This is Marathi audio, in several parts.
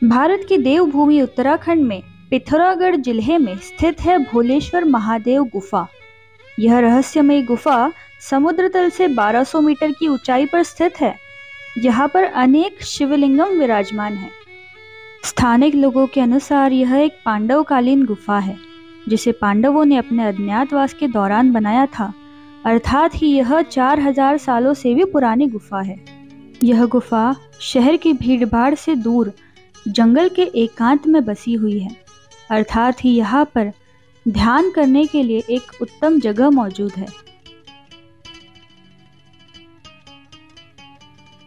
भारत की देवभूमि उत्तराखंड में पिथौरागढ़ जिले में स्थित है भोलेश्वर महादेव गुफा। यह रहस्यमय गुफा समुद्र तल से 1200 मीटर की ऊंचाई पर स्थित है। यहाँ पर अनेक शिवलिंगम विराजमान हैं। स्थानिक लोगों के अनुसार यह एक पांडवकालीन गुफा है, जिसे पांडवों ने अपने अज्ञातवास के दौरान बनाया था। अर्थात ही यह 4000 सालों से भी पुरानी गुफा है। यह गुफा शहर की भीड़भाड़ से दूर जंगल के एकांत में बसी हुई है। अर्थात ही यहाँ पर ध्यान करने के लिए एक उत्तम जगह मौजूद है।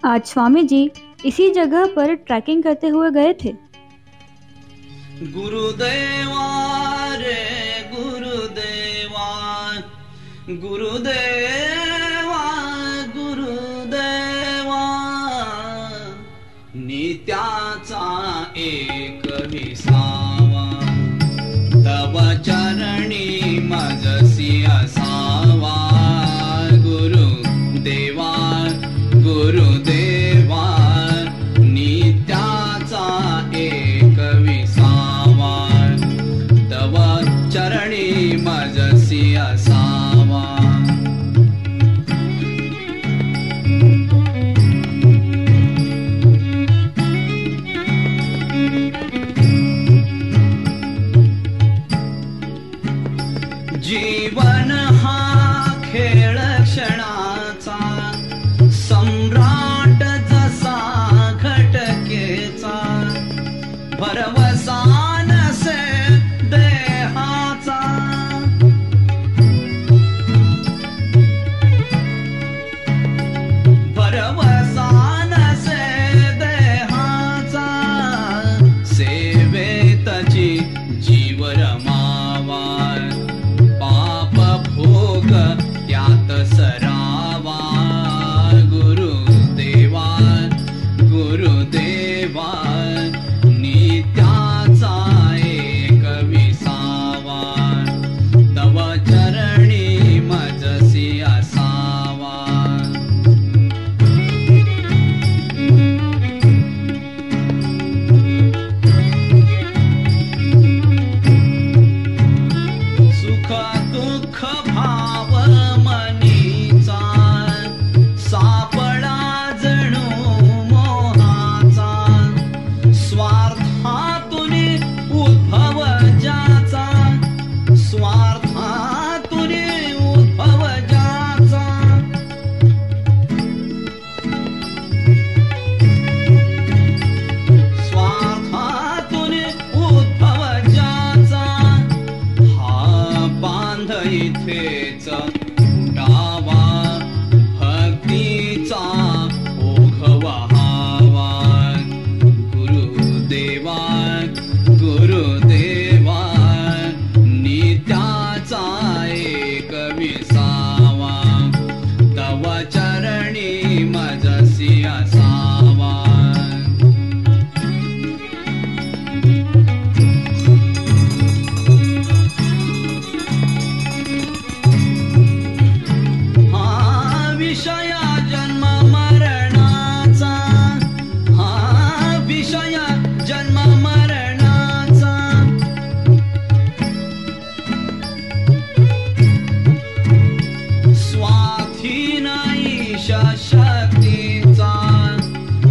आज स्वामी जी इसी जगह पर ट्रैकिंग करते हुए गए थे। गुरुदेवा रे गुरुदेवा, गुरुदेवा गुरुदेवा, नित्याचा एक विसावा, तव चरणी मजसी असावा। गुरुदेवा गुरुदेवा, नित्याचा एक विसावा, तव चरणी मजसी असावा। जीवन हा खेळ क्षणाचा, सम्राट जसा घटकेचा, भरवसा नसे देहाचा। भरवसा नसे देहाचा, सेवेतची जीव रमावा, पाप भोग त्यात सरावा। गुरुदेवा गुरुदेवा, नित्याचा एक विसावा, तव चरणी मजसी असावा। सुख दुःख भाव मनीचा, सापळा जणू मोहाचा, स्वार्थातून उद्भव ज्याचा, स्वार्थातून उद्भव ज्याचा। स्वार्थातून उद्भव ज्याचा, हा बांध इथेच उडावा, भक्तीचा ओघ वहावा। गुरुदेवा गुरुदेवा, नित्याचा एक विसावा, तव चरणी मजसी असावा। हा विषय जन्म मरणाचा, हा विषय जन्म मरणाचा। स्वाधीन ईश शक्तीचा,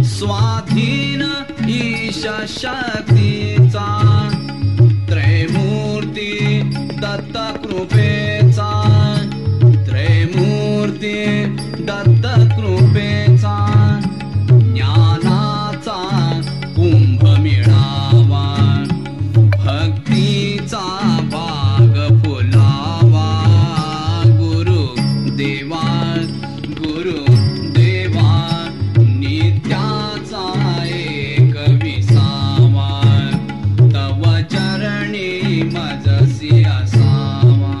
स्वाधीन ईश शक्तीचा, त्रैमूर्ती दत्त कृपेचा, त्रैमूर्ती दत्त कृपेचा। ज्ञानाचा कुंभ मिळावा, भक्तीचा बाग फुलावा। गुरुदेवा गुरुदेवा, नित्याचा एक विसावा, तव चरणी मजसी असावा।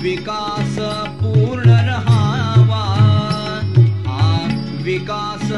विकास पूर्ण रहावा, हा विकास